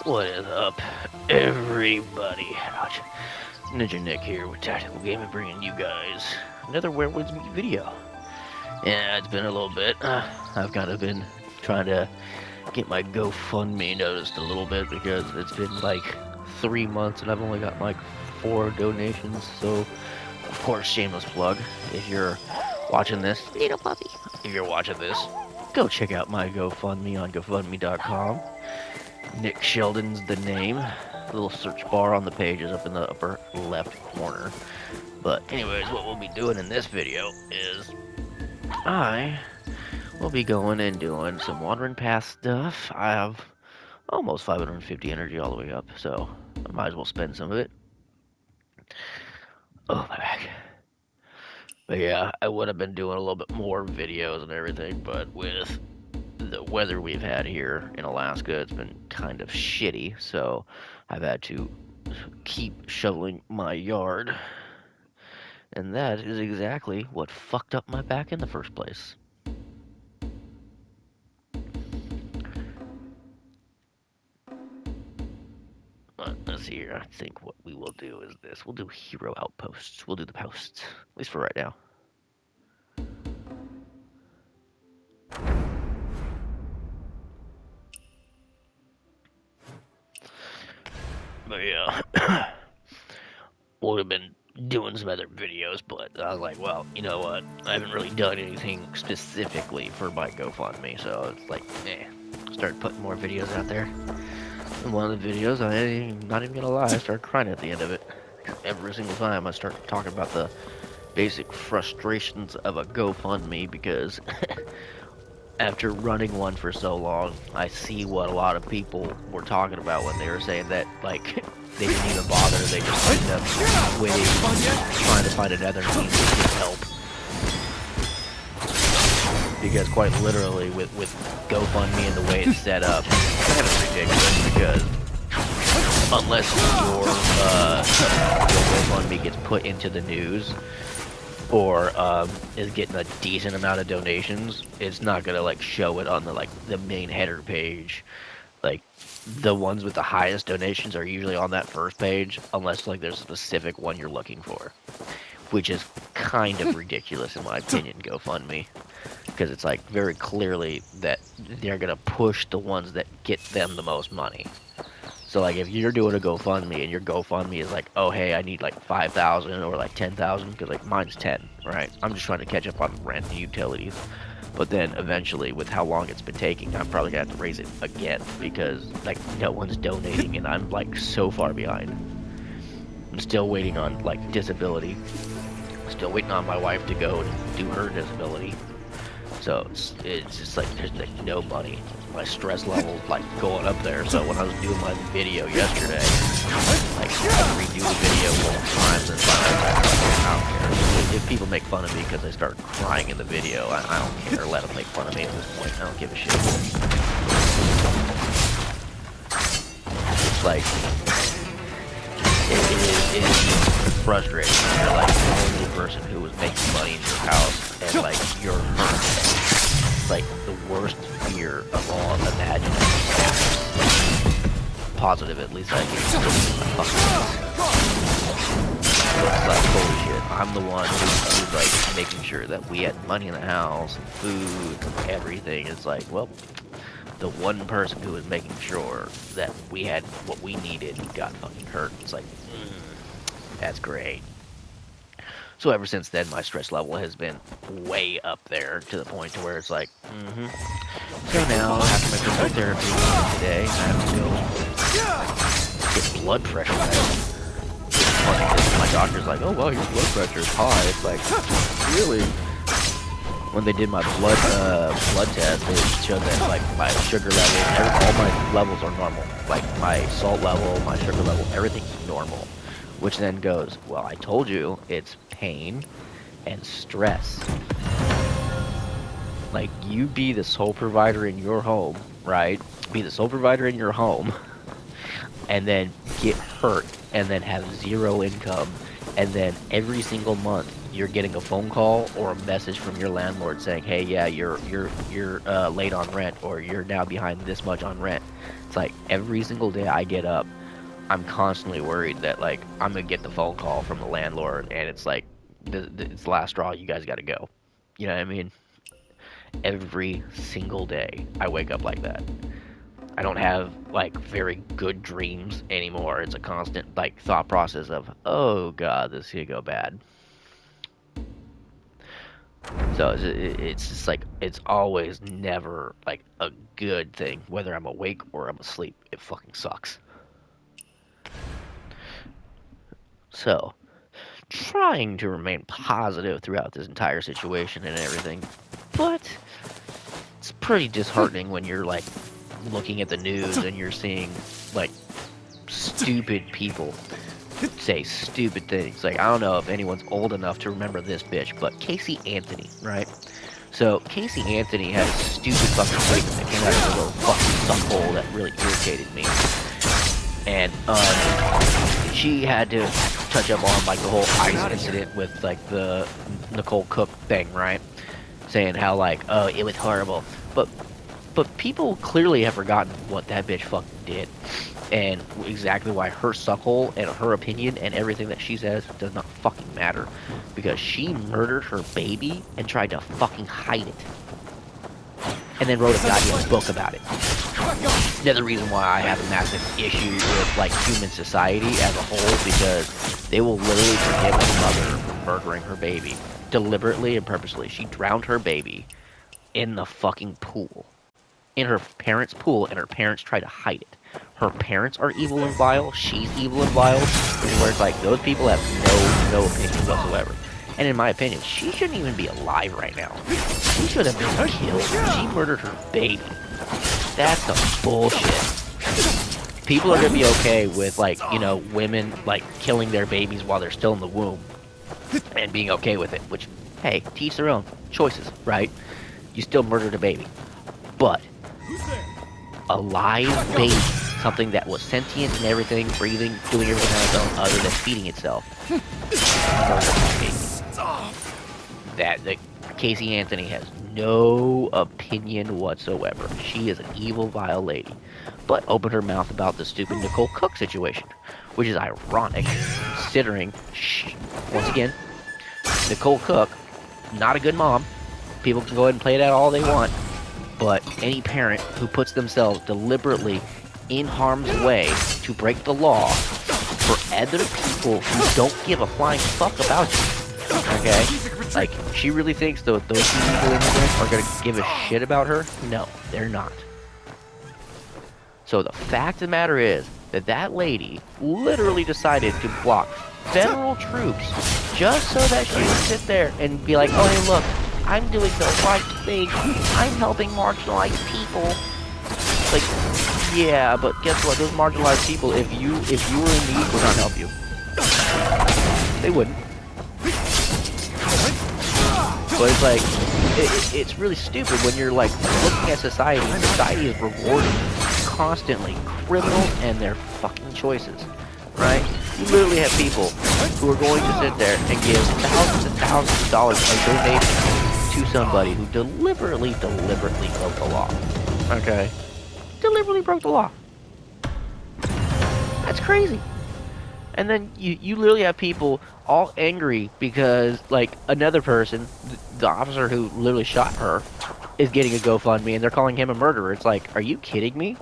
What is up, everybody? Ouch. Ninja Nick here with Tactical Gaming, bringing you guys another Where Woods Meet video. Yeah, it's been a little bit. I've kind of been trying to get my GoFundMe noticed a little bit because it's been like 3 months and I've only got like 4 donations. So, of course, shameless plug. If you're watching this, little puppy, if you're watching this, go check out my GoFundMe on GoFundMe.com. Nick Sheldon's the name. The little search bar on the page is up in the upper left corner. But anyways, what we'll be doing in this video is I will be going and doing some wandering path stuff. I have almost 550 energy all the way up, so I might as well spend some of it. Oh, my back. But yeah, I would have been doing a little bit more videos and everything, but with the weather we've had here in Alaska, it's been kind of shitty, so I've had to keep shoveling my yard, and that is exactly what fucked up my back in the first place. Let's see here. I think what we will do is this. We'll do hero outposts. We'll do the posts, at least for right now. But yeah, would have been doing some other videos, but I was like, well, you know what? I haven't really done anything specifically for my GoFundMe, so it's like, started putting more videos out there. And one of the videos, I'm not even gonna lie, I started crying at the end of it. Every single time I start talking about the basic frustrations of a GoFundMe, because after running one for so long, I see what a lot of people were talking about when they were saying that, like, they didn't even bother, they just ended up quitting, trying to find another means to get help. Because quite literally, with GoFundMe and the way it's set up, it's kind of ridiculous, because unless your GoFundMe gets put into the news, or is getting a decent amount of donations, it's not gonna like show it on the main header page. Like, the ones with the highest donations are usually on that first page, unless like there's a specific one you're looking for, which is kind of ridiculous in my opinion. GoFundMe, because it's like very clearly that they're gonna push the ones that get them the most money. So like if you're doing a GoFundMe and your GoFundMe is like, oh hey, I need like 5,000 or like 10,000, because like mine's 10, right? I'm just trying to catch up on rent and utilities. But then eventually, with how long it's been taking, I'm probably gonna have to raise it again, because like no one's donating and I'm like so far behind. I'm still waiting on like disability. Still waiting on my wife to go and do her disability. So it's just like there's like no money. My stress level's like going up there. So when I was doing my video yesterday, like I redo the video one time and I don't care. If people make fun of me because I start crying in the video, I don't care. Let them make fun of me at this point. I don't give a shit. It's like it is frustrating. You're like the only person who was making money in your house, and like you're hurt. Like the worst fear of all imaginable. Positive, at least I can still do my fucking. It's like, holy shit, I'm the one who was like making sure that we had money in the house and food and everything. It's like, well, the one person who was making sure that we had what we needed got fucking hurt. It's like, that's great. So ever since then, my stress level has been way up there, to the point to where it's like, So now, after my physical therapy today, I have to go get blood pressure medicine. It's funny because my doctor's like, oh, well, your blood pressure is high. It's like, really? When they did my blood test, they showed that like my sugar level, all my levels are normal. Like my salt level, my sugar level, everything's normal. Which then goes, well, I told you, it's pain and stress. Like, you be the sole provider in your home, right? Be the sole provider in your home, and then get hurt, and then have zero income, and then every single month you're getting a phone call or a message from your landlord saying, "Hey, yeah, you're late on rent, or you're now behind this much on rent." It's like every single day I get up, I'm constantly worried that like I'm gonna get the phone call from the landlord, and it's like it's the last straw. You guys got to go. You know what I mean? Every single day I wake up like that. I don't have like very good dreams anymore. It's a constant like thought process of, oh god, this could go bad. So it's just like it's always never like a good thing, whether I'm awake or I'm asleep. It fucking sucks. So trying to remain positive throughout this entire situation and everything, but it's pretty disheartening when you're like looking at the news and you're seeing like stupid people say stupid things. Like, I don't know if anyone's old enough to remember this bitch, but Casey Anthony, right? So Casey Anthony had a stupid fucking statement that came out of a little fucking suckhole that really irritated me. And she had to touch up on like the whole ICE incident with like the Nicole Cook thing, right? Saying how like, oh, it was horrible. But people clearly have forgotten what that bitch fucking did. And exactly why her suckhole and her opinion and everything that she says does not fucking matter. Because she murdered her baby and tried to fucking hide it. And then wrote a goddamn book about it. Another reason why I have a massive issue with like human society as a whole, because they will literally forgive a mother for murdering her baby. Deliberately and purposely. She drowned her baby in the fucking pool. In her parents' pool, and her parents try to hide it. Her parents are evil and vile, she's evil and vile, where it's like, those people have no opinion whatsoever. And in my opinion, she shouldn't even be alive right now. She should have been killed. She murdered her baby. That's some bullshit. People are gonna be okay with, like, you know, women, like, killing their babies while they're still in the womb. And being okay with it, which, hey, teach their own choices, right? You still murdered a baby. But a live baby, something that was sentient and everything, breathing, doing everything on its own other than feeding itself. That Casey Anthony has no opinion whatsoever. She is an evil, vile lady. But opened her mouth about the stupid Nicole Cook situation, which is ironic, considering, once again, Nicole Cook, not a good mom. People can go ahead and play that all they want. But any parent who puts themselves deliberately in harm's way to break the law for other people who don't give a flying fuck about you, okay? Like, she really thinks that those people immigrants are gonna give a shit about her? No, they're not. So the fact of the matter is that that lady literally decided to block federal troops just so that she would sit there and be like, oh, hey, look, I'm doing the right thing. I'm helping marginalized people. Like, yeah, but guess what? Those marginalized people, if you were in need, would not help you. They wouldn't. But it's like, it's really stupid when you're like looking at society. Society is rewarding constantly criminals and their fucking choices, right? You literally have people who are going to sit there and give thousands and thousands of dollars of donations to somebody who deliberately broke the law. Okay? Deliberately broke the law. That's crazy. And then you literally have people all angry because, like, another person, the officer who literally shot her, is getting a GoFundMe and they're calling him a murderer. It's like, are you kidding me?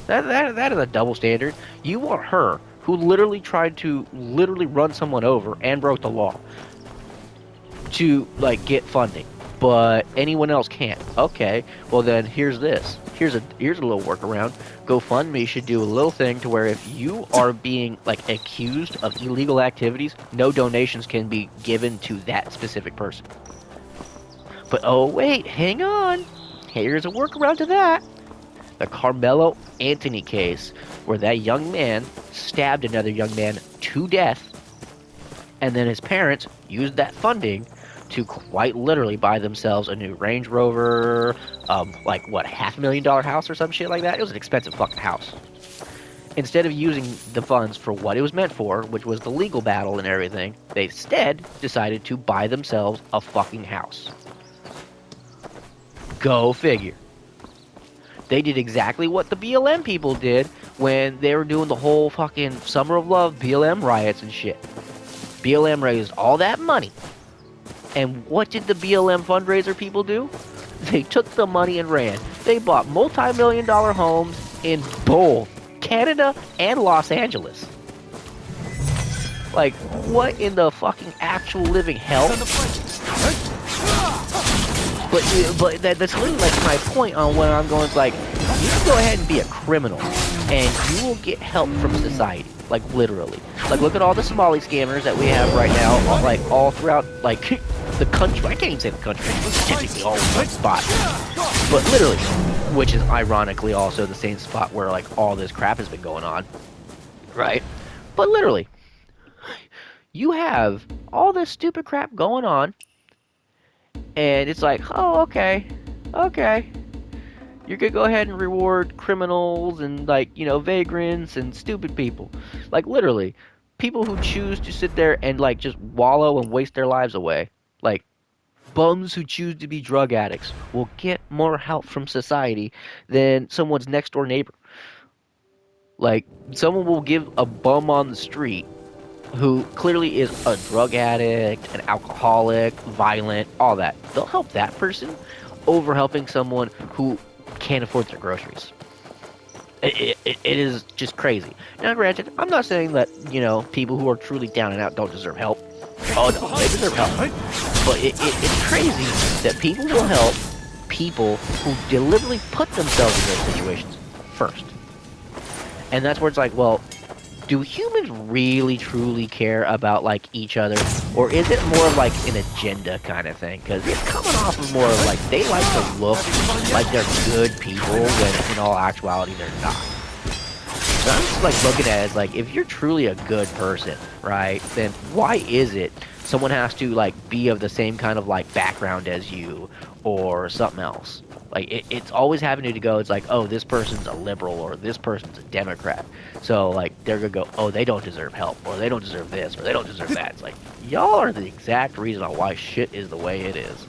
That is a double standard. You want her, who literally tried to run someone over and broke the law, to, like, get funding, but anyone else can't. Okay, well then here's this. Here's a little workaround. GoFundMe should do a little thing to where if you are being, like, accused of illegal activities, no donations can be given to that specific person. But oh wait, hang on. Here's a workaround to that. The Carmelo Anthony case, where that young man stabbed another young man to death, and then his parents used that funding to quite literally buy themselves a new Range Rover, like, what, $500,000 house or some shit like that? It was an expensive fucking house. Instead of using the funds for what it was meant for, which was the legal battle and everything, they instead decided to buy themselves a fucking house. Go figure. They did exactly what the BLM people did when they were doing the whole fucking Summer of Love BLM riots and shit. BLM raised all that money. And what did the BLM fundraiser people do? They took the money and ran. They bought multi-million-dollar homes in both Canada and Los Angeles. Like, what in the fucking actual living hell? But that's literally like my point on when I'm going, like, you can go ahead and be a criminal, and you will get help from society. Like, literally. Like, look at all the Somali scammers that we have right now, all throughout, like, the country. I can't even say the country. It's technically all one spot. But literally, which is ironically also the same spot where, like, all this crap has been going on. Right? But literally, you have all this stupid crap going on, and it's like, oh, okay. You're gonna go ahead and reward criminals and, like, you know, vagrants and stupid people. Like, literally, people who choose to sit there and, like, just wallow and waste their lives away. Like, bums who choose to be drug addicts will get more help from society than someone's next door neighbor. Like, someone will give a bum on the street who clearly is a drug addict, an alcoholic, violent, all that. They'll help that person over helping someone who can't afford their groceries. It is just crazy. Now, granted, I'm not saying that, you know, people who are truly down and out don't deserve help. Oh, no, they deserve help. But it's crazy that people will help people who deliberately put themselves in those situations first. And that's where it's like, well, do humans really truly care about, like, each other, or is it more of like an agenda kind of thing? Because it's coming off of more of like they like to look like they're good people when in all actuality they're not. So I'm just like looking at it as like, if you're truly a good person, right, then why is it someone has to like be of the same kind of like background as you or something else? Like, it's always having to go, it's like, oh, this person's a liberal or this person's a Democrat. So, like, they're going to go, oh, they don't deserve help, or they don't deserve this, or they don't deserve that. It's like, y'all are the exact reason on why shit is the way it is.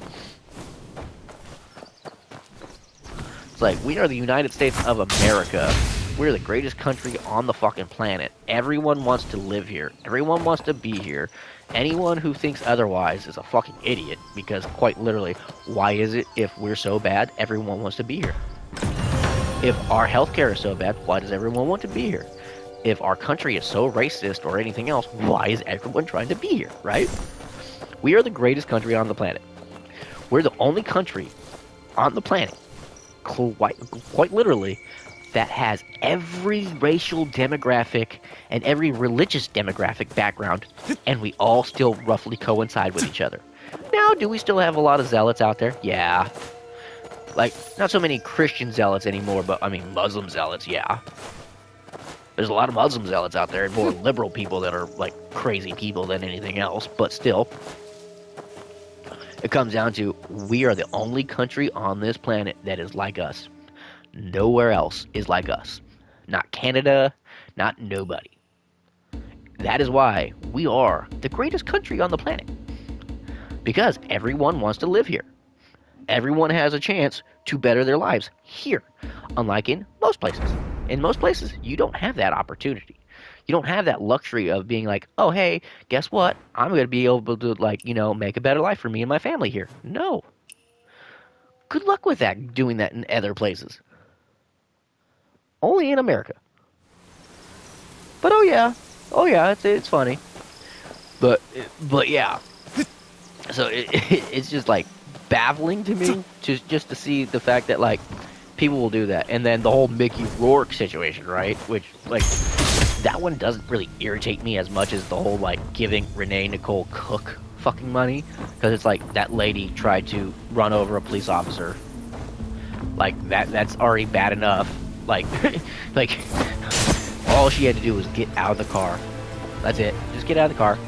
It's like, we are the United States of America. We're the greatest country on the fucking planet. Everyone wants to live here. Everyone wants to be here. Anyone who thinks otherwise is a fucking idiot, because quite literally, why is it if we're so bad, everyone wants to be here? If our healthcare is so bad, why does everyone want to be here? If our country is so racist or anything else, why is everyone trying to be here, right? We are the greatest country on the planet. We're the only country on the planet, quite literally, that has every racial demographic and every religious demographic background, and we all still roughly coincide with each other. Now, do we still have a lot of zealots out there? Yeah. Like, not so many Christian zealots anymore, but, I mean, Muslim zealots, yeah. There's a lot of Muslim zealots out there, and more liberal people that are, like, crazy people than anything else, but still. It comes down to, we are the only country on this planet that is like us. Nowhere else is like us. Not Canada, not nobody. That is why we are the greatest country on the planet. Because everyone wants to live here. Everyone has a chance to better their lives here. Unlike in most places. In most places, you don't have that opportunity. You don't have that luxury of being like, oh, hey, guess what? I'm going to be able to, like, you know, make a better life for me and my family here. No. Good luck with that, doing that in other places. Only in America. But oh yeah, it's funny. But yeah. So it's just like baffling to me just to see the fact that like people will do that, and then the whole Mickey Rourke situation, right? Which like that one doesn't really irritate me as much as the whole like giving Renee Nicole Cook fucking money, because it's like that lady tried to run over a police officer. Like that's already bad enough. Like, like, all she had to do was get out of the car. That's it. Just get out of the car.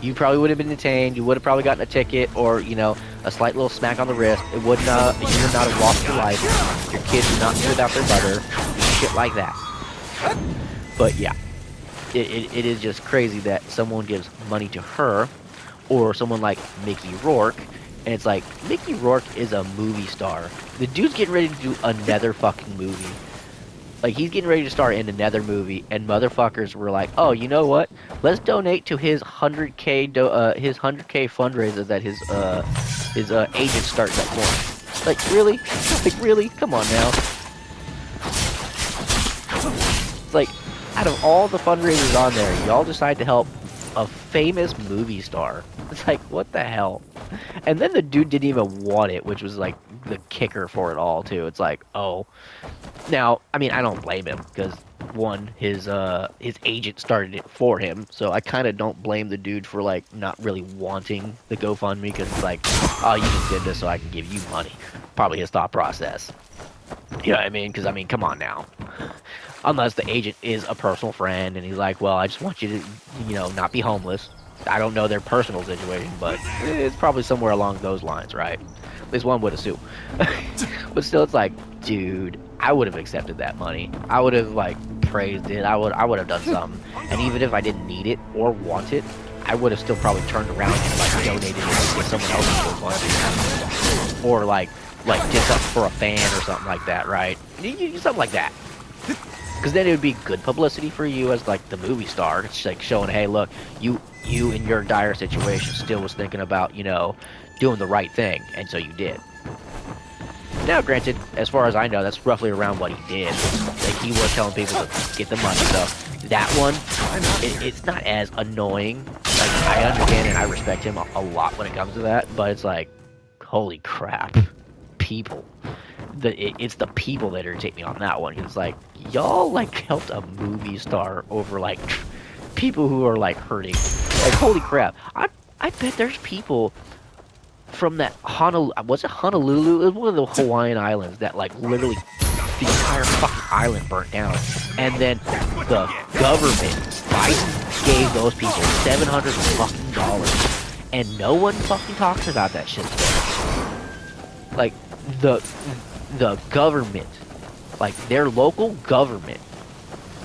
You probably would have been detained. You would have probably gotten a ticket or, you know, a slight little smack on the wrist. It would not, you would not have lost your life. Your kids would not be without their mother. Shit like that. But yeah, it is just crazy that someone gives money to her, or someone like Mickey Rourke, and it's like, Mickey Rourke is a movie star. The dude's getting ready to do another fucking movie. Like, he's getting ready to star in another movie, and motherfuckers were like, "Oh, you know what? Let's donate to his 100K fundraiser that his agent started up for him." Like, really? Like, really? Come on now. It's like, out of all the fundraisers on there, y'all decide to help a famous movie star. It's like, what the hell? And then the dude didn't even want it, which was like the kicker for it all too. It's like, oh, now, I mean, I don't blame him because one, his agent started it for him, so I kind of don't blame the dude for like not really wanting the GoFundMe because it's like, oh, you just did this so I can give you money. Probably his thought process. You know what I mean? Because I mean, come on now. Unless the agent is a personal friend and he's like, well, I just want you to, not be homeless. I don't know their personal situation, but it's probably somewhere along those lines, right? At least one would assume. But still, it's like, dude, I would have accepted that money. I would have like praised it. I would have done something. And even if I didn't need it or want it, I would have still probably turned around and like donated it to someone else's money, or like did something for a fan or something like that, right? Something like that. Because then it would be good publicity for you as like the movie star. It's like showing, hey, look, you in your dire situation still was thinking about, doing the right thing, and so you did. Now, granted, as far as I know, that's roughly around what he did. Like, he was telling people to get the money. So that one, it's not as annoying. Like, I understand and I respect him a lot when it comes to that, but it's like, holy crap, people. It's the people that irritate me on that one. It's like, y'all like helped a movie star over like people who are like hurting. Like, holy crap! I bet there's people from that Honolulu. Was it Honolulu? It was one of the Hawaiian islands that like literally the entire fucking island burnt down, and then the government, Biden, gave those people $700 fucking, and no one fucking talks about that shit today. Like the government, like their local government,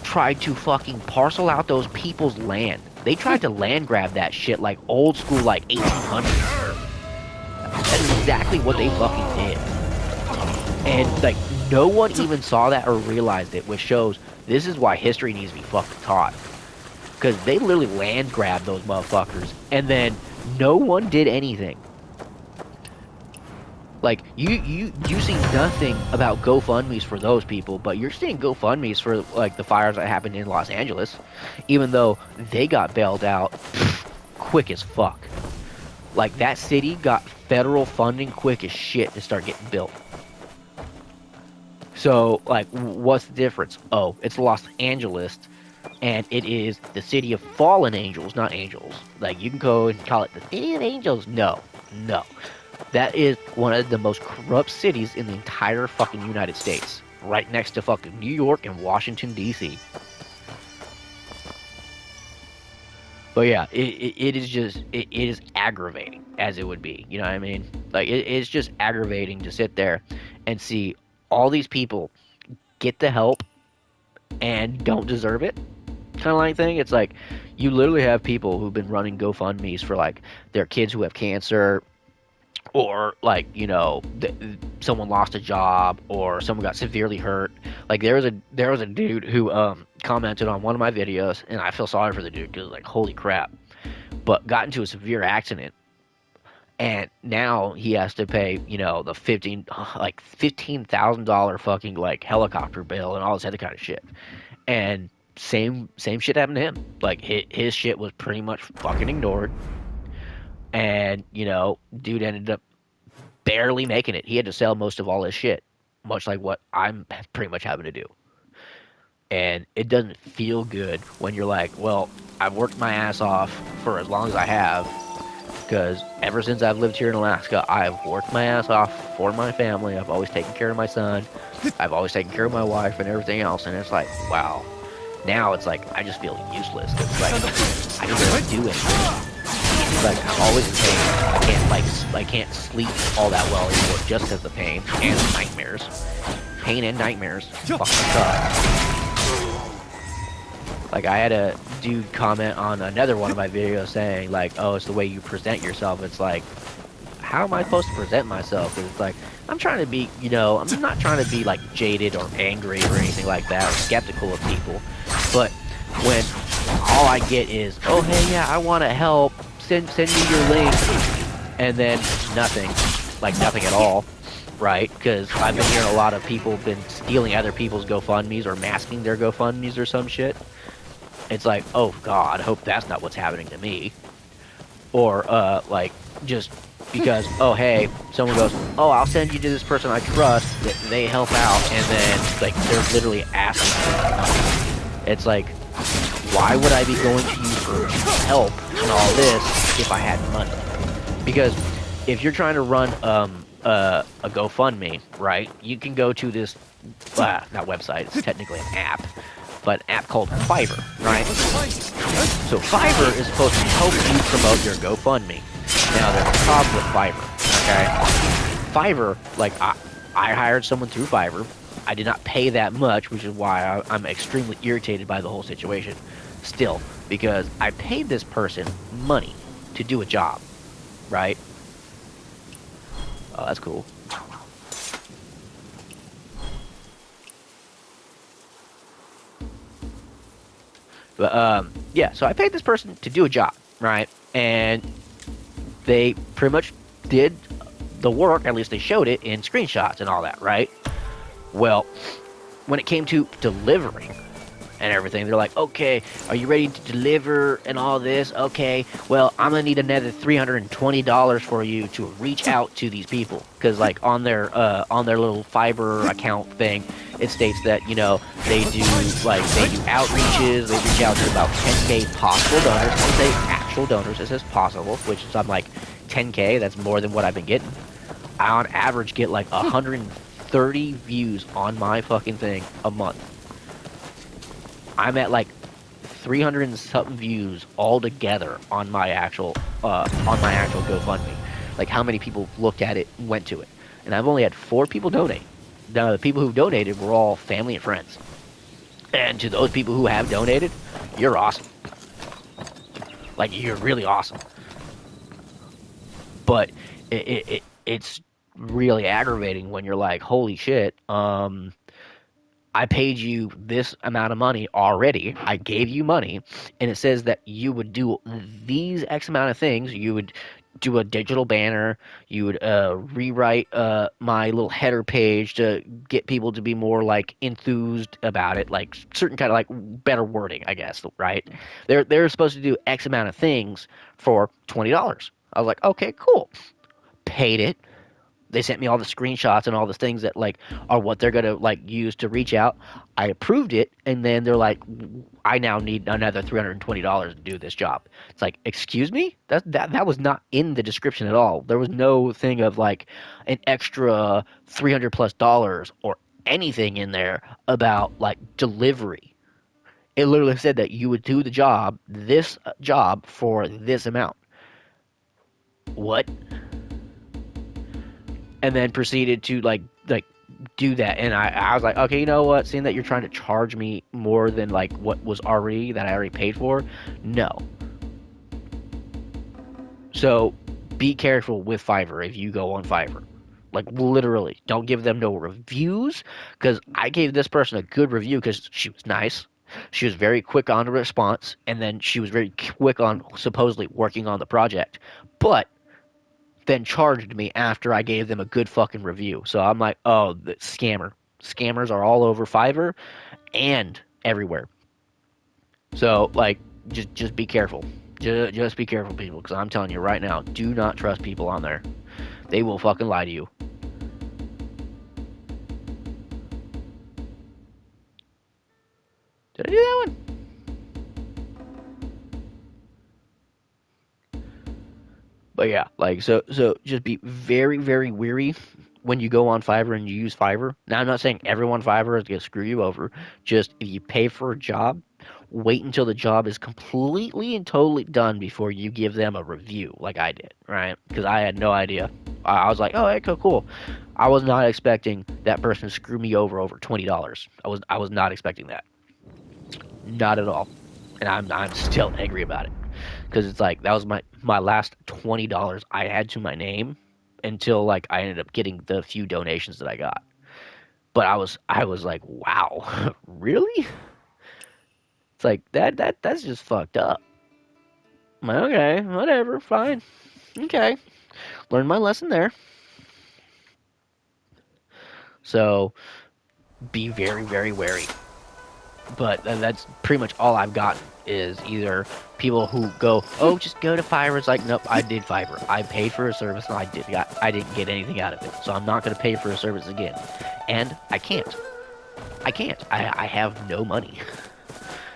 tried to fucking parcel out those people's land. They tried to land grab that shit like old school, like 1800s. That's exactly what they fucking did. And like no one even saw that or realized it, which shows this is why history needs to be fucking taught. Because they literally land grabbed those motherfuckers, and then no one did anything. Like, you see nothing about GoFundMes for those people, but you're seeing GoFundMes for, like, the fires that happened in Los Angeles, even though they got bailed out quick as fuck. Like, that city got federal funding quick as shit to start getting built. So, like, what's the difference? Oh, it's Los Angeles, and it is the city of fallen angels, not angels. Like, you can go and call it the city of angels. No. That is one of the most corrupt cities in the entire fucking United States. Right next to fucking New York and Washington, D.C. But yeah, it is aggravating, as it would be. You know what I mean? Like, it's just aggravating to sit there and see all these people get the help and don't deserve it. Kind of like thing. It's like, you literally have people who've been running GoFundMes for, like, their kids who have cancer, or like, someone lost a job, or someone got severely hurt. Like, there was a dude who commented on one of my videos, and I feel sorry for the dude because, like, holy crap, but got into a severe accident, and now he has to pay the $15,000 fucking like helicopter bill and all this other kind of shit. And same shit happened to him. Like, his shit was pretty much fucking ignored. And, dude ended up barely making it. He had to sell most of all his shit, much like what I'm pretty much having to do. And it doesn't feel good when you're like, well, I've worked my ass off for as long as I have, because ever since I've lived here in Alaska, I've worked my ass off for my family. I've always taken care of my son. I've always taken care of my wife and everything else. And it's like, wow. Now it's like, I just feel useless. It's like, I just don't do anything. It's like, I'm always in pain. I can't sleep all that well anymore just because of pain and nightmares. Pain and nightmares fucking suck. Like I had a dude comment on another one of my videos saying like, "Oh, it's the way you present yourself." It's like, how am I supposed to present myself? Because it's like I'm trying to be, I'm not trying to be like jaded or angry or anything like that or skeptical of people. But when all I get is, "Oh, hey, yeah, I want to help. Send me your link," and then nothing, like nothing at all, right? Because I've been hearing a lot of people been stealing other people's GoFundMe's or masking their GoFundMe's or some shit. It's like, oh God, hope that's not what's happening to me. Or like just because, oh hey, someone goes, oh, I'll send you to this person I trust, that they help out, and then like they're literally asking for money. It's like, why would I be going to you for help and all this if I had money? Because if you're trying to run a GoFundMe, right, you can go to this not website, it's technically an app, but an app called Fiverr, right? So Fiverr is supposed to help you promote your GoFundMe. Now there's a problem with Fiverr, okay? Fiverr, like I hired someone through Fiverr. I did not pay that much, which is why I'm extremely irritated by the whole situation. Still, because I paid this person money to do a job, right? Oh, that's cool. But yeah, so I paid this person to do a job, right? And they pretty much did the work, at least they showed it in screenshots and all that, right? Well, when it came to delivering and everything, they're like, okay, are you ready to deliver and all this? Okay, well, I'm gonna need another $320 for you to reach out to these people, because like on their little Fiverr account thing, it states that they do outreaches, they reach out to about 10K possible donors. It doesn't say actual donors, it says possible, which is I'm like 10K. That's more than what I've been getting. I on average get like 130 views on my fucking thing a month. I'm at like 300 and something views altogether on my actual GoFundMe. Like how many people looked at it and went to it, and I've only had 4 people donate. Now the people who donated were all family and friends. And to those people who have donated, you're awesome. Like you're really awesome. But it's really aggravating when you're like, holy shit, I paid you this amount of money already. I gave you money, and it says that you would do these X amount of things. You would do a digital banner. You would rewrite my little header page to get people to be more like enthused about it, like certain kind of like better wording, I guess. Right? They're supposed to do X amount of things for $20. I was like, okay, cool. Paid it. They sent me all the screenshots and all the things that like are what they're gonna like use to reach out. I approved it, and then they're like, I now need another $320 to do this job. It's like, excuse me, that was not in the description at all. There was no thing of like an extra $300+ or anything in there about like delivery. It literally said that you would do this job for this amount. What? And then proceeded to like do that, and I was like, okay, you know what, seeing that you're trying to charge me more than like what was already that I already paid for, no. So be careful with Fiverr if you go on Fiverr. Like literally don't give them no reviews, because I gave this person a good review because she was nice, she was very quick on the response, and then she was very quick on supposedly working on the project, but then charged me after I gave them a good fucking review. So I'm like, oh, the scammer. Scammers are all over Fiverr and everywhere. So like, just be careful. Just be careful, people, because I'm telling you right now, do not trust people on there. They will fucking lie to you. Did I do that one? But yeah, like so just be very, very weary when you go on Fiverr and you use Fiverr. Now I'm not saying everyone Fiverr is gonna screw you over. Just if you pay for a job, wait until the job is completely and totally done before you give them a review like I did, right? Because I had no idea. I was like, oh, hey, cool. I was not expecting that person to screw me over $20. I was not expecting that. Not at all. and I'm still angry about it because it's like that was my last $20 I had to my name until like I ended up getting the few donations that I got. But I was like, wow, really? It's like that's just fucked up. I'm like, okay, whatever, fine, okay, learned my lesson there. So be very very wary. But that's pretty much all I've gotten is either people who go, oh, just go to fiber. It's like, nope, I did fiber. I paid for a service and I didn't get anything out of it. So I'm not going to pay for a service again. And I can't. I can't. I have no money.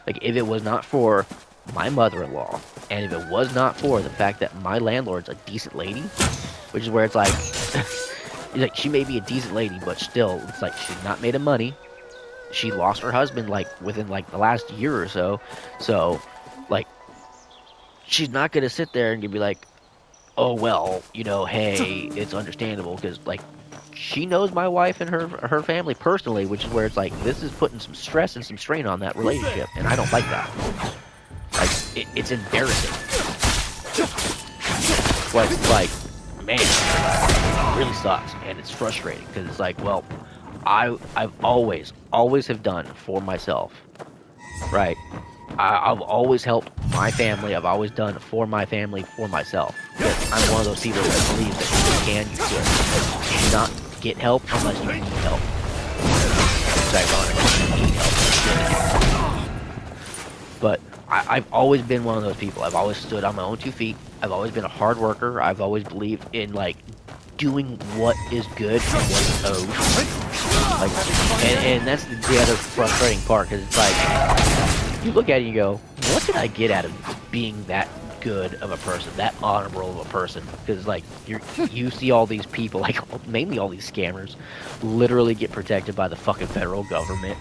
Like if it was not for my mother-in-law, and if it was not for the fact that my landlord's a decent lady, which is where it's like, like she may be a decent lady, but still, it's like she's not made of money. She lost her husband like within like the last year or so. So, like, she's not gonna sit there and be like, "Oh well, hey, it's understandable," because like she knows my wife and her family personally, which is where it's like this is putting some stress and some strain on that relationship, and I don't like that. Like, it's embarrassing. Like, man, it really sucks, and it's frustrating because it's like, well, I've always have done for myself, right? I've always helped my family. I've always done for my family, for myself. Because I'm one of those people that believes that if you can, you should. You should not get help unless you need help. It's ironic. You need help. But I've always been one of those people. I've always stood on my own 2 feet. I've always been a hard worker. I've always believed in like doing what is good and what is owed. Like, and that's the other frustrating part because it's like you look at it and you go, what did I get out of being that good of a person, that honorable of a person? Because like you see all these people, like mainly all these scammers, literally get protected by the fucking federal government,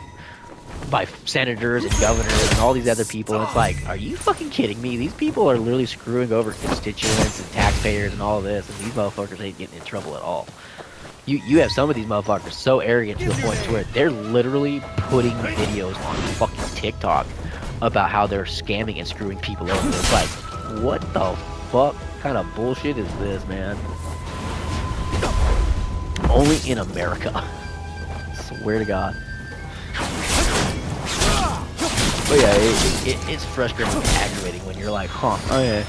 by senators and governors and all these other people. And it's like, are you fucking kidding me? These people are literally screwing over constituents and taxpayers and all this, and these motherfuckers ain't getting in trouble at all. You have some of these motherfuckers so arrogant to the point to where they're literally putting videos on fucking TikTok about how they're scamming and screwing people over. It's like, what the fuck kind of bullshit is this, man? Only in America. Swear to God. But yeah, it's frustrating and aggravating when you're like, huh, okay.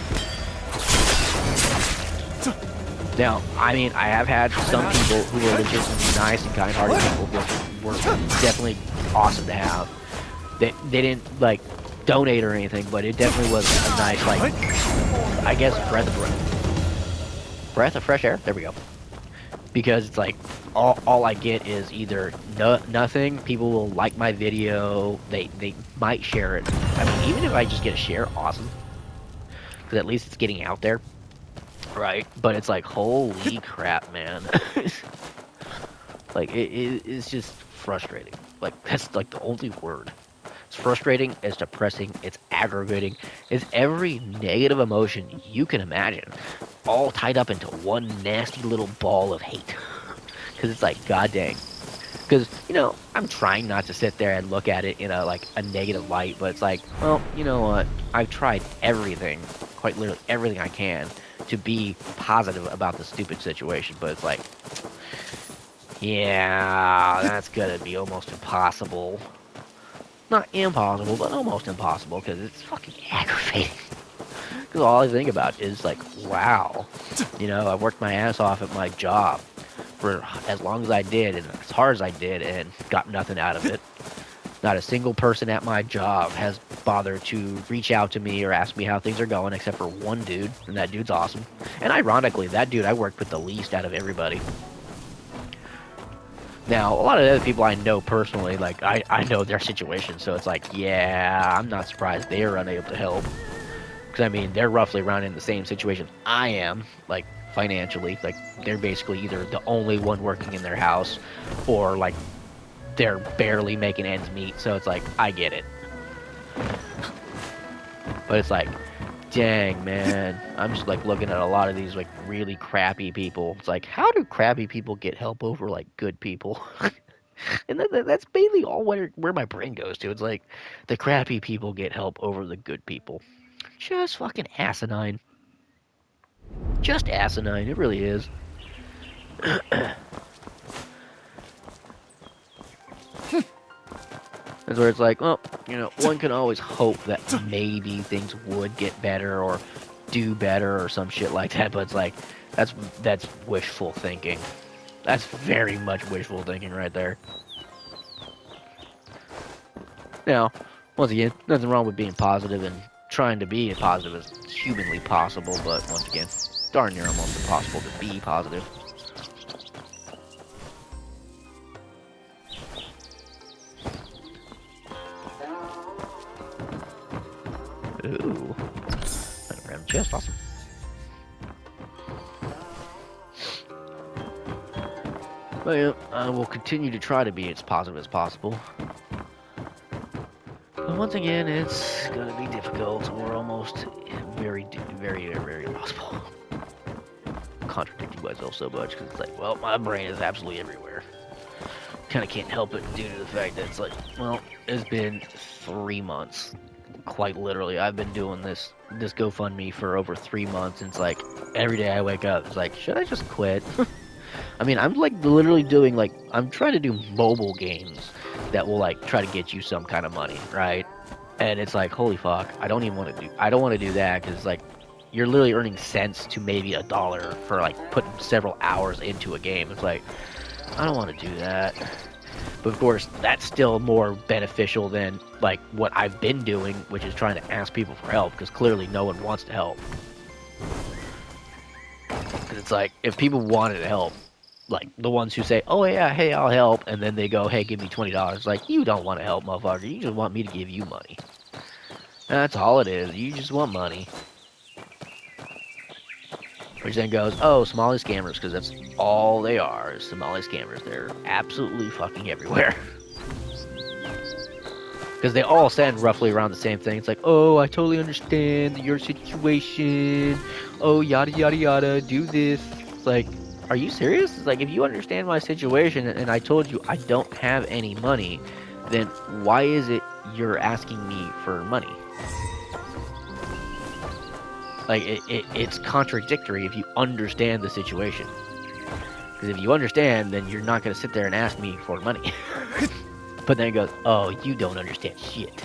Now, I mean, I have had some people who were legitimately nice and kind-hearted people, which were definitely awesome to have. They didn't, like, donate or anything, but it definitely was a nice, like, I guess, breath of fresh air? There we go. Because it's like, all I get is either nothing, people will like my video, they might share it. I mean, even if I just get a share, awesome. Because at least it's getting out there. Right? But it's like, holy crap, man. Like, it's just frustrating. Like, that's like the only word. It's frustrating, it's depressing, it's aggravating, it's every negative emotion you can imagine, all tied up into one nasty little ball of hate. Because it's like, god dang. Because, I'm trying not to sit there and look at it in a negative light, but it's like, well, you know what? I've tried everything, quite literally everything I can, to be positive about the stupid situation, but it's like, yeah, that's gonna be almost impossible. Not impossible, but almost impossible, because it's fucking aggravating. Because all I think about is like, wow, I worked my ass off at my job for as long as I did and as hard as I did and got nothing out of it. Not a single person at my job has bothered to reach out to me or ask me how things are going, except for one dude, and that dude's awesome. And ironically, that dude I worked with the least out of everybody. Now, a lot of the other people I know personally, like, I know their situation, so it's like, yeah, I'm not surprised they're unable to help. Because, I mean, they're roughly around in the same situation I am, like, financially. Like, they're basically either the only one working in their house, or, like, they're barely making ends meet, so it's like, I get it. But it's like, dang, man, I'm just, like, looking at a lot of these, like, really crappy people. It's like, how do crappy people get help over, like, good people? And that's mainly all where my brain goes to. It's like the crappy people get help over the good people. Just fucking asinine. Just asinine. It really is. That's where it's like, well, one can always hope that maybe things would get better or do better or some shit like that. But it's like, that's wishful thinking. That's very much wishful thinking right there. Now, once again, nothing wrong with being positive and trying to be as positive as humanly possible. But once again, darn near almost impossible to be positive. Ooh. Random chest, awesome. But yeah, I will continue to try to be as positive as possible. But once again, it's gonna be difficult or almost very, very, very impossible. Contradicting myself so much because it's like, well, my brain is absolutely everywhere. Kind of can't help it due to the fact that it's like, well, it's been 3 months. Quite literally, I've been doing this GoFundMe for over 3 months, and it's like every day I wake up, it's like, should I just quit? I mean, I'm like literally doing like I'm trying to do mobile games that will like try to get you some kind of money, right? And it's like, holy fuck, I don't want to do that because like you're literally earning cents to maybe $1 for like putting several hours into a game. It's like I don't want to do that. But of course, that's still more beneficial than like what I've been doing, which is trying to ask people for help because clearly no one wants to help. Because it's like if people wanted to help, like the ones who say, "Oh yeah, hey, I'll help," and then they go, "Hey, give me $20." Like you don't want to help, motherfucker. You just want me to give you money. That's all it is. You just want money. Which then goes, "Oh, Somali scammers," because that's all they are. Is Somali scammers. They're absolutely fucking everywhere. Because they all stand roughly around the same thing. It's like, "Oh, I totally understand your situation. Oh, yada yada yada. Do this." It's like, are you serious? It's like, if you understand my situation and I told you I don't have any money, then why is it you're asking me for money? Like, it's contradictory if you understand the situation. Because if you understand, then you're not going to sit there and ask me for money. But then it goes, oh, you don't understand shit.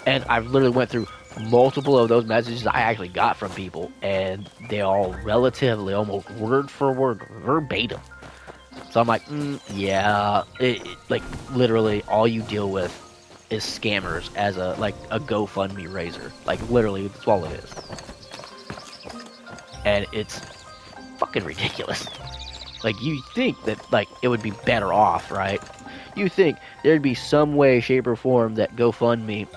And I've literally went through multiple of those messages I actually got from people, and they all relatively, almost word for word, verbatim. So I'm like, yeah, like literally all you deal with is scammers as a GoFundMe raiser. Like literally, that's all it is. And it's fucking ridiculous. Like you think that like it would be better off, right? You think there'd be some way, shape, or form that GoFundMe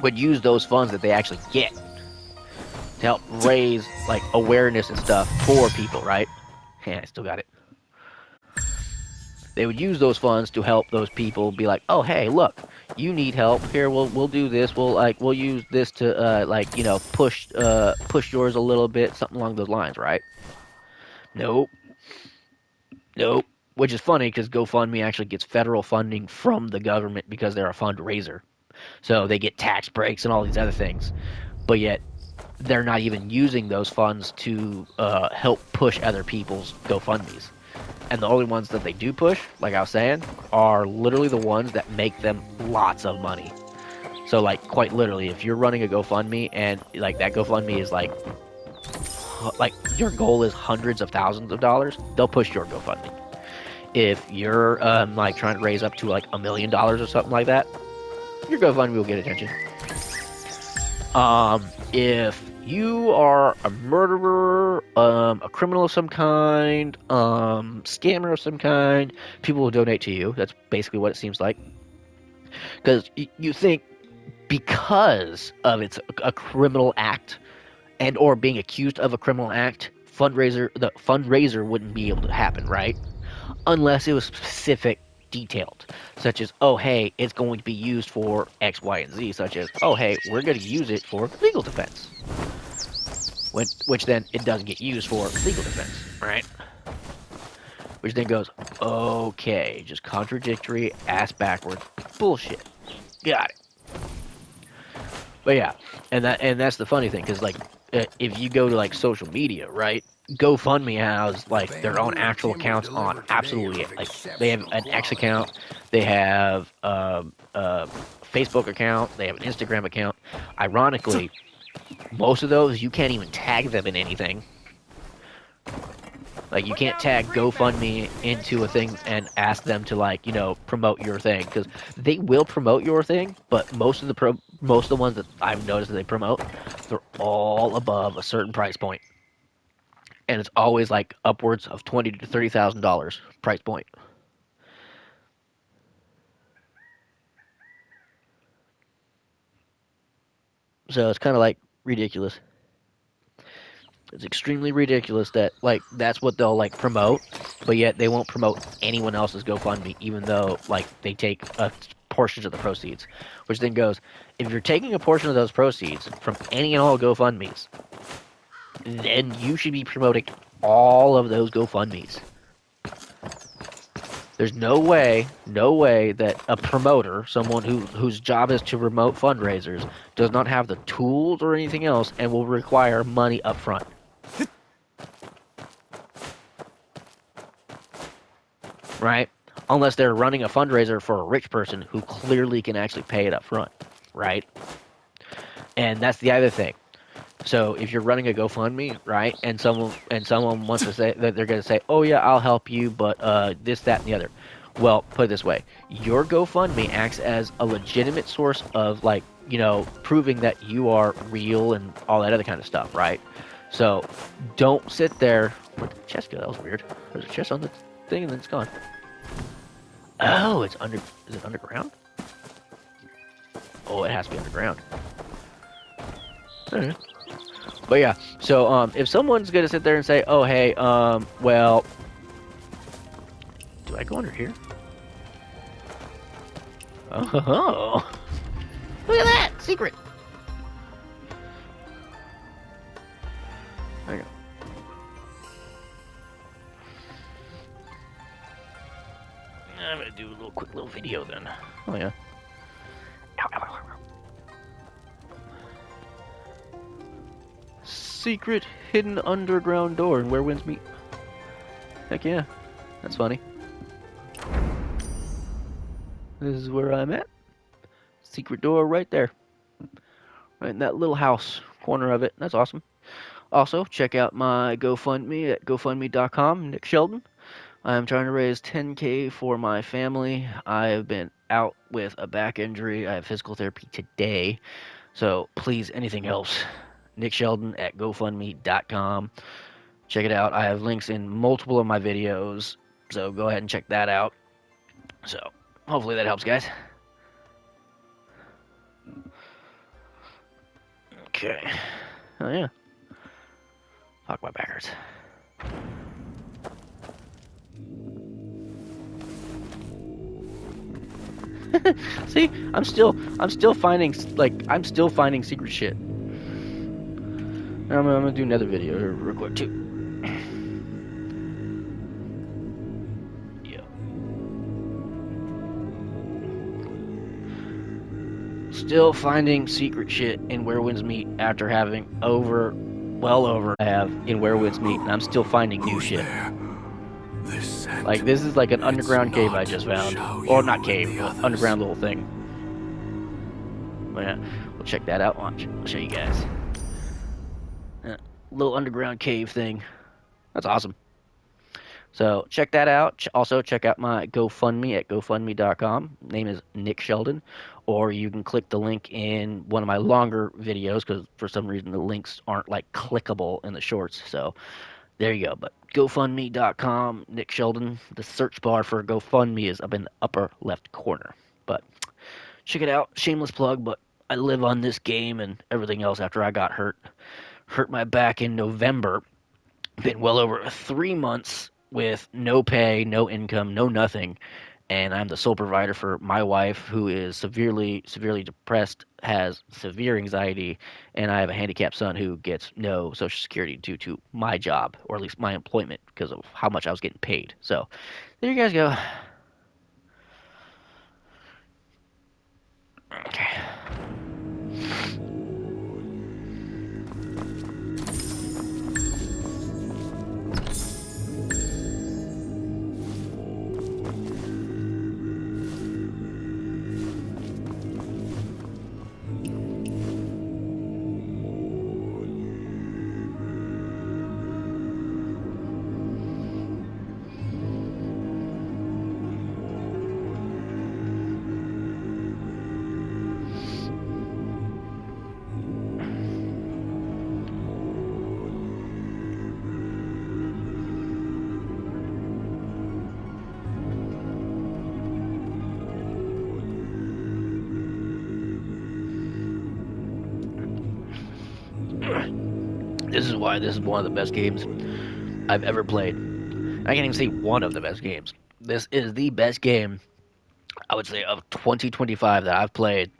would use those funds that they actually get to help raise like awareness and stuff for people, right? Yeah, I still got it. They would use those funds to help those people be like, oh hey, look, you need help. Here, we'll do this. We'll use this to push yours a little bit, something along those lines, right? Nope. Nope. Which is funny because GoFundMe actually gets federal funding from the government because they're a fundraiser. So they get tax breaks and all these other things. But yet, they're not even using those funds to help push other people's GoFundMes. And the only ones that they do push, like I was saying, are literally the ones that make them lots of money. So, like, quite literally, if you're running a GoFundMe and, like, that GoFundMe is, like your goal is hundreds of thousands of dollars, they'll push your GoFundMe. If you're, like, trying to raise up to, like, $1 million or something like that, your GoFundMe will get attention. If you are a murderer, a criminal of some kind, scammer of some kind, people will donate to you. That's basically what it seems like. Because you think because of a criminal act and or being accused of a criminal act, the fundraiser wouldn't be able to happen, right? Unless it was specific detailed, such as, oh hey, it's going to be used for X, Y, and Z, such as, oh hey, we're going to use it for legal defense. Which then it doesn't get used for legal defense, right? which then goes, okay, just contradictory, ass backwards, bullshit. Got it. But yeah, and that's the funny thing, because like if you go to like social media, right? GoFundMe has like their own Bamboo and actual timber accounts on delivered today are absolutely of like they have exceptional an X quality. account, they have Facebook account, they have an Instagram account. Ironically, most of those you can't even tag them in anything. Like you can't tag GoFundMe into a thing and ask them to like promote your thing, because they will promote your thing, but most of the ones that I've noticed that they promote, they're all above a certain price point, and it's always like upwards of $20,000 to $30,000 price point. So it's kind of like ridiculous. It's extremely ridiculous that like that's what they'll like promote, but yet they won't promote anyone else's GoFundMe, even though like they take a portions of the proceeds, which then goes, if you're taking a portion of those proceeds from any and all GoFundMe's, then you should be promoting all of those GoFundMe's. There's no way that a promoter, someone whose job is to promote fundraisers, does not have the tools or anything else and will require money up front. Right? Unless they're running a fundraiser for a rich person who clearly can actually pay it up front, right? And that's the other thing. So if you're running a GoFundMe, right, and someone wants to say that they're going to say, "Oh yeah, I'll help you," but this, that, and the other. Well, put it this way: your GoFundMe acts as a legitimate source of like proving that you are real and all that other kind of stuff, right? So don't sit there. Where'd the chest go? That was weird. There's a chest on the thing and then it's gone. Oh, it's under. Is it underground? Oh, it has to be underground. Alright. But yeah, so if someone's gonna sit there and say, "Oh, hey, well, do I go under here?" Oh, look at that secret. There you go. I'm gonna do a little quick little video then. Oh yeah. Ow, ow, ow, ow. Secret hidden underground door and where winds meet. Heck yeah, that's funny. This is where I'm at. Secret door right there. Right in that little house corner of it. That's awesome. Also, check out my GoFundMe at GoFundMe.com, Nick Sheldon. I'm trying to raise 10K for my family. I have been out with a back injury. I have physical therapy today. So please, anything else, Nick Sheldon at GoFundMe.com. Check it out. I have links in multiple of my videos. So go ahead and check that out. So hopefully that helps, guys. Okay. Oh, yeah. Fuck, my back hurts. See, I'm still finding secret shit. I'm gonna do another video here real quick too. Yeah. Still finding secret shit in Where Winds Meet after having well over I have in Where Winds Meet, and I'm still finding new shit. There? This Like this is like an underground cave I not just found, show or you not and cave, the but others. underground little thing. But yeah, we'll check that out. Watch, I'll show you guys. Little underground cave thing. That's awesome. So check that out. Also check out my GoFundMe at GoFundMe.com. Name is Nick Sheldon, or you can click the link in one of my longer videos because for some reason the links aren't like clickable in the shorts. So there you go. But GoFundMe.com, Nick Sheldon. The search bar for GoFundMe is up in the upper left corner. But check it out. Shameless plug, but I live on this game and everything else after I got hurt. Hurt my back in November. Been well over 3 months with no pay, no income, no nothing. and I'm the sole provider for my wife, who is severely depressed, has severe anxiety, and I have a handicapped son who gets no Social Security due to my job, or at least my employment, because of how much I was getting paid. So there you guys go. Okay. This is why this is one of the best games I've ever played. I can't even say one of the best games. This is the best game, I would say, of 2025 that I've played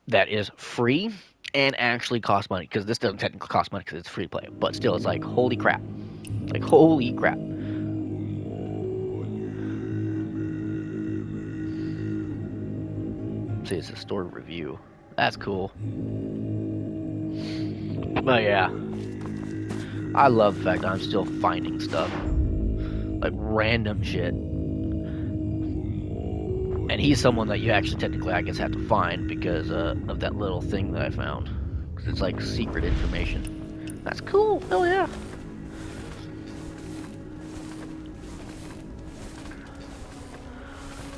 that is free and actually costs money. Because this doesn't technically cost money because it's free to play. But still, it's like, holy crap. Like, holy crap. See, it's a store review. That's cool. But yeah, I love the fact that I'm still finding stuff. Like, random shit. And he's someone that you actually technically, I guess, have to find because of that little thing that I found. Because it's like secret information. That's cool. Hell yeah.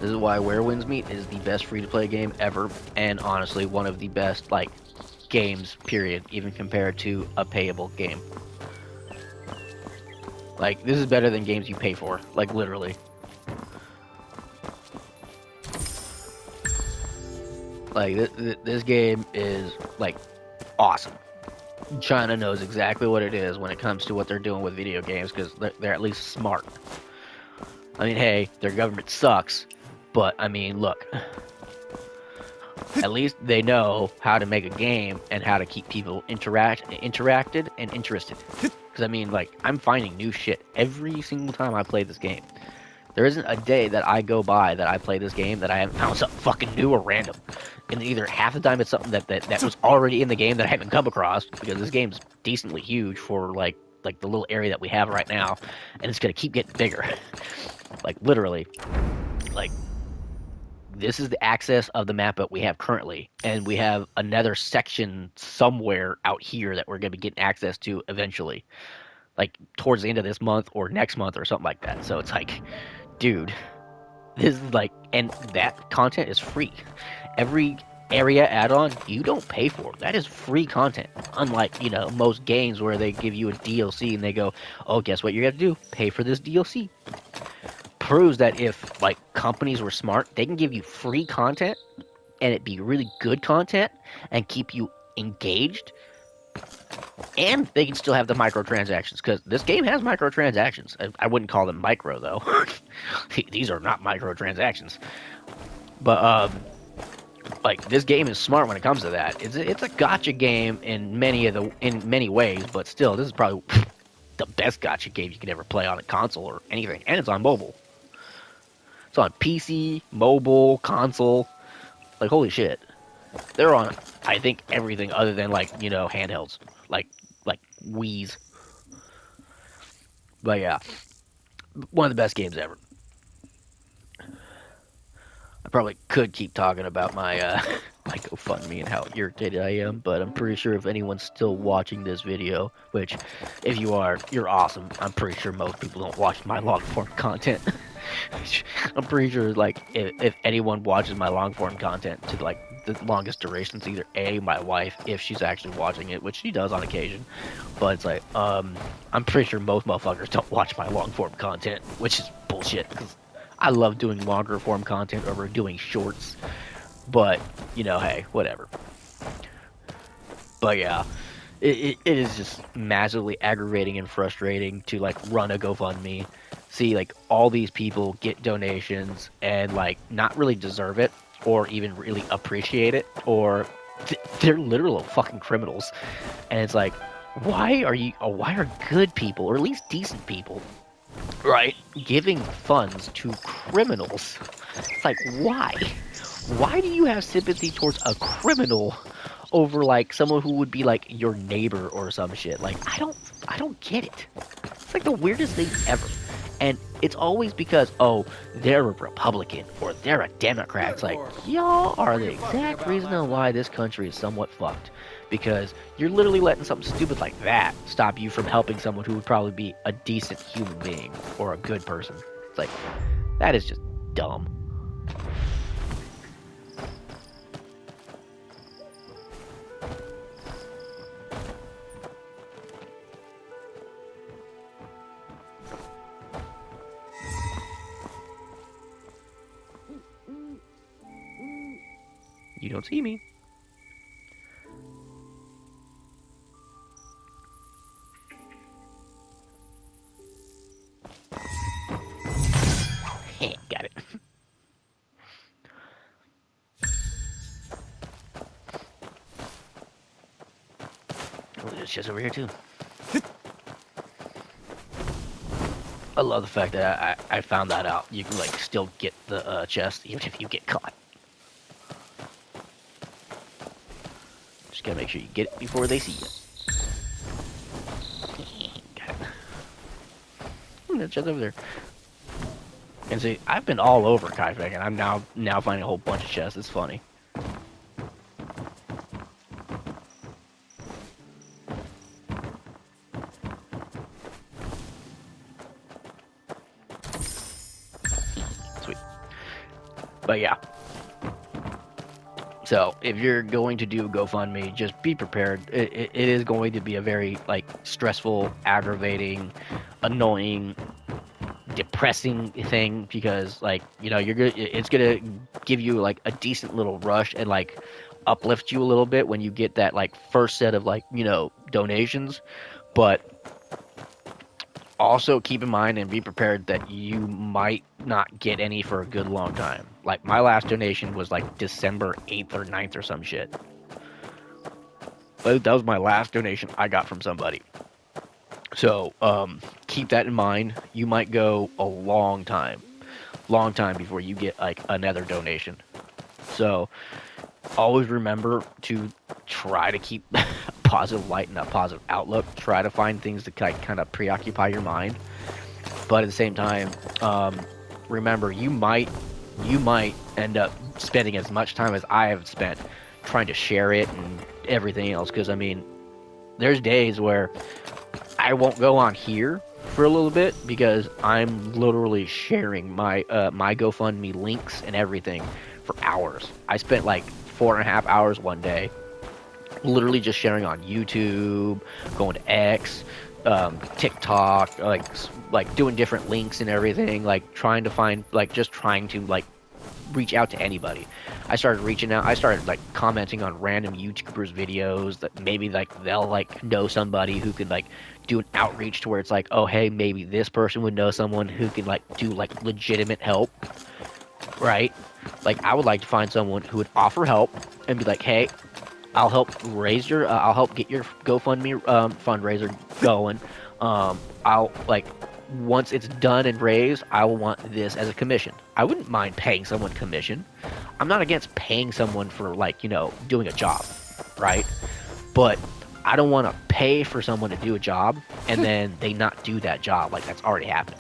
This is why Where Winds Meet is the best free-to-play game ever, and honestly, one of the best, like, games, period, even compared to a payable game. Like, this is better than games you pay for, like, literally. Like, this game is, like, awesome. China knows exactly what it is when it comes to what they're doing with video games, because they're at least smart. I mean, hey, their government sucks, but, I mean, look. At least they know how to make a game and how to keep people interacted and interested. Because, I mean, like, I'm finding new shit every single time I play this game. There isn't a day that I go by that I play this game that I haven't found something fucking new or random. And either half the time it's something that was already in the game that I haven't come across, because this game's decently huge for, like the little area that we have right now, and it's gonna keep getting bigger. Like, literally. Like, this is the access of the map that we have currently, and we have another section somewhere out here that we're going to be getting access to eventually, like towards the end of this month or next month or something like that. So it's like, dude, this is like, and that content is free. Every area add-on you don't pay for. That is free content, unlike, you know, most games where they give you a DLC and they go, oh, guess what you have to do, pay for this DLC. Proves that if, like, companies were smart, they can give you free content and it be really good content and keep you engaged, and they can still have the microtransactions, because this game has microtransactions. I wouldn't call them micro, though. These are not microtransactions, but like, this game is smart when it comes to that. It's a gotcha game in many ways, but still, this is probably the best gotcha game you could ever play on a console or anything, and it's on mobile. It's on PC, mobile, console. Like, holy shit. They're on, I think, everything other than, like, you know, handhelds. Like Wii's. But yeah, one of the best games ever. I probably could keep talking about my my GoFundMe and how irritated I am, but I'm pretty sure if anyone's still watching this video, which, if you are, you're awesome. I'm pretty sure most people don't watch my long form content. I'm pretty sure, like, if anyone watches my long form content to, like, the longest duration, it's either A, my wife, if she's actually watching it, which she does on occasion, but it's like, I'm pretty sure most motherfuckers don't watch my long form content, which is bullshit, because I love doing longer form content over doing shorts, but, you know, hey, whatever. But yeah, it is just massively aggravating and frustrating to, like, run a GoFundMe, see like all these people get donations and like not really deserve it or even really appreciate it, or they're literal fucking criminals. And it's like, why are good people, or at least decent people, right, giving funds to criminals? It's like, why? Why do you have sympathy towards a criminal over like someone who would be like your neighbor or some shit? Like, I don't get it. It's like the weirdest thing ever. And it's always because, oh, they're a Republican or they're a Democrat. It's like, y'all are the exact reason on why this country is somewhat fucked. Because you're literally letting something stupid like that stop you from helping someone who would probably be a decent human being or a good person. It's like, that is just dumb. You don't see me. Got it. Oh, there's just over here too. I love the fact that I found that out. You can like still get the chest even if you get caught. Just gotta make sure you get it before they see you. Got it. That chest over there. And see, I've been all over Kaifeng, and I'm now finding a whole bunch of chests. It's funny. Sweet. But yeah. So if you're going to do GoFundMe, just be prepared. It is going to be a very like stressful, aggravating, annoying, depressing thing, because like, you know, it's gonna give you like a decent little rush and like uplift you a little bit when you get that like first set of like, you know, donations. But also keep in mind and be prepared that you might not get any for a good long time. Like my last donation was like December 8th or 9th or some shit. But that was my last donation I got from somebody. So keep that in mind. You might go a long time before you get like another donation. So always remember to try to keep a positive light and a positive outlook. Try to find things to kind of preoccupy your mind. But at the same time, remember you might end up spending as much time as I have spent trying to share it and everything else. Because I mean, there's days where I won't go on here for a little bit because I'm literally sharing my my GoFundMe links and everything for hours. I spent like 4.5 hours one day, literally just sharing on YouTube, going to X, TikTok, like doing different links and everything, like trying to find, like just trying to like reach out to anybody. I started reaching out. I started like commenting on random YouTubers' videos that maybe like they'll like know somebody who could like do an outreach to where it's like, oh hey, maybe this person would know someone who can like do like legitimate help, right? Like I would like to find someone who would offer help and be like, hey, I'll help get your GoFundMe fundraiser going. I'll like once it's done and raised, I will want this as a commission. I wouldn't mind paying someone commission. I'm not against paying someone for like, you know, doing a job, right? But I don't want to pay for someone to do a job and then they not do that job. Like that's already happened.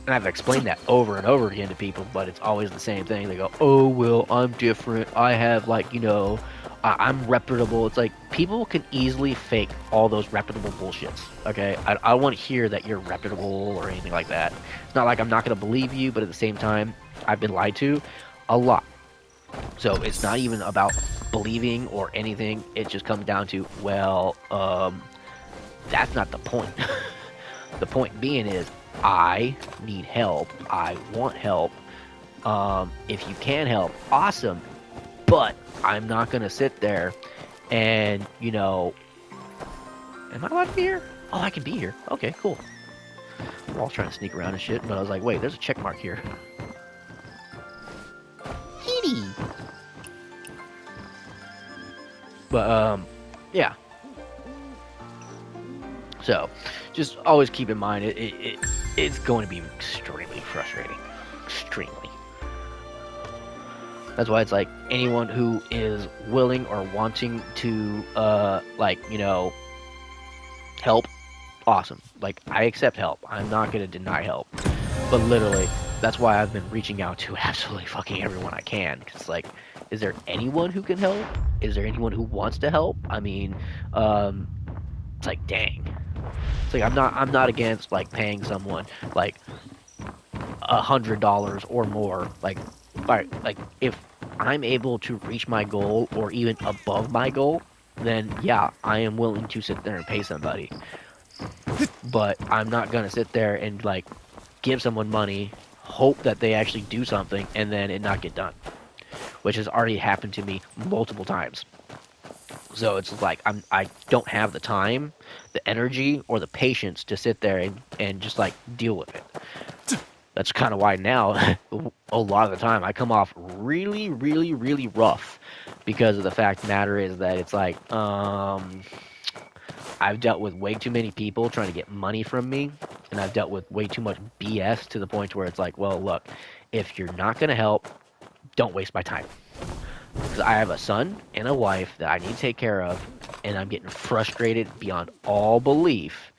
And I've explained that over and over again to people, but it's always the same thing. They go, oh, well, I'm different. I have, like, you know, I'm reputable. It's like people can easily fake all those reputable bullshits, okay? I don't want to hear that you're reputable or anything like that. It's not like I'm not going to believe you, but at the same time, I've been lied to a lot. So it's not even about believing or anything. It just comes down to, well, that's not the point. The point being is, I need help. I want help. If you can help, awesome. But I'm not going to sit there and, you know, am I allowed to be here? Oh, I can be here. Okay, cool. I was trying to sneak around and shit, but I was like, wait, there's a check mark here. Kitty. But yeah. So, just always keep in mind it's going to be extremely frustrating. Extremely. That's why it's like anyone who is willing or wanting to like, you know, help, awesome. Like I accept help. I'm not going to deny help. But literally, that's why I've been reaching out to absolutely fucking everyone I can. Cause like, is there anyone who can help? Is there anyone who wants to help? I mean, it's like, dang. It's like I'm not against like paying someone like $100 or more. Like if I'm able to reach my goal or even above my goal, then yeah, I am willing to sit there and pay somebody. But I'm not gonna sit there and like give someone money, hope that they actually do something, and then it not get done, which has already happened to me multiple times. So it's like I don't have the time, the energy, or the patience to sit there and just like deal with it. That's kind of why now, a lot of the time, I come off really, really, really rough because of the fact of the matter is that it's like, I've dealt with way too many people trying to get money from me, and I've dealt with way too much BS to the point where it's like, well, look, if you're not going to help, don't waste my time. Because I have a son and a wife that I need to take care of, and I'm getting frustrated beyond all belief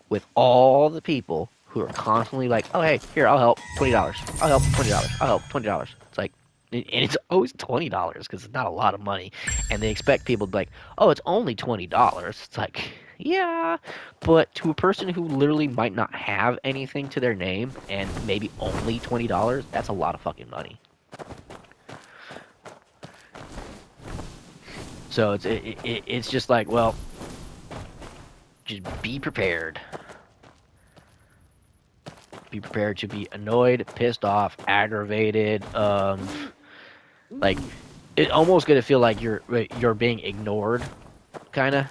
with all the people who are constantly like, "Oh, hey, here, I'll help, $20. I'll help, $20. I'll help, $20." It's like, and it's always $20 because it's not a lot of money, and they expect people to be like, "Oh, it's only $20." It's like, yeah, but to a person who literally might not have anything to their name and maybe only $20, that's a lot of fucking money. So it's just like, well, just be prepared. Be prepared to be annoyed, pissed off, aggravated. Like it almost gonna feel like you're being ignored, kind of,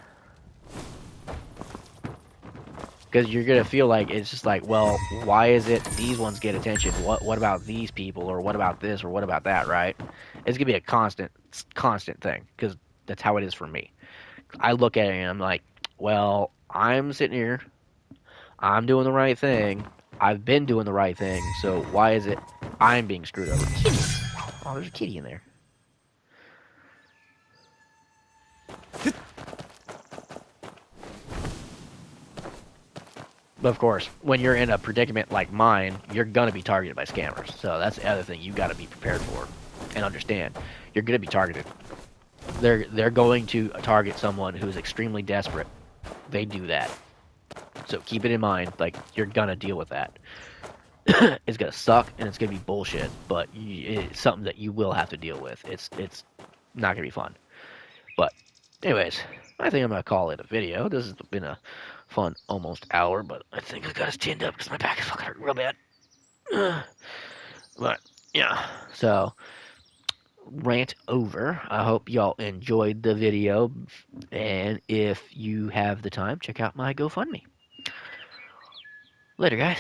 because you're gonna feel like it's just like, well, why is it these ones get attention? What about these people, or what about this, or what about that? Right? It's gonna be a constant thing because that's how it is for me. I look at it and I'm like, well, I'm sitting here, I'm doing the right thing. I've been doing the right thing, so why is it I'm being screwed over? Kitty. Oh, there's a kitty in there. But of course, when you're in a predicament like mine, you're gonna be targeted by scammers. So that's the other thing you got to be prepared for and understand. You're gonna be targeted. They're going to target someone who's extremely desperate. They do that. So keep it in mind. Like you're gonna deal with that. It's gonna suck and it's gonna be bullshit, but it's something that you will have to deal with. It's not gonna be fun. But anyways, I think I'm gonna call it a video. This has been a fun almost hour, but I think I got us tinned up because my back is fucking hurting real bad. But yeah, so rant over. I hope y'all enjoyed the video, and if you have the time, check out my GoFundMe. Later, guys.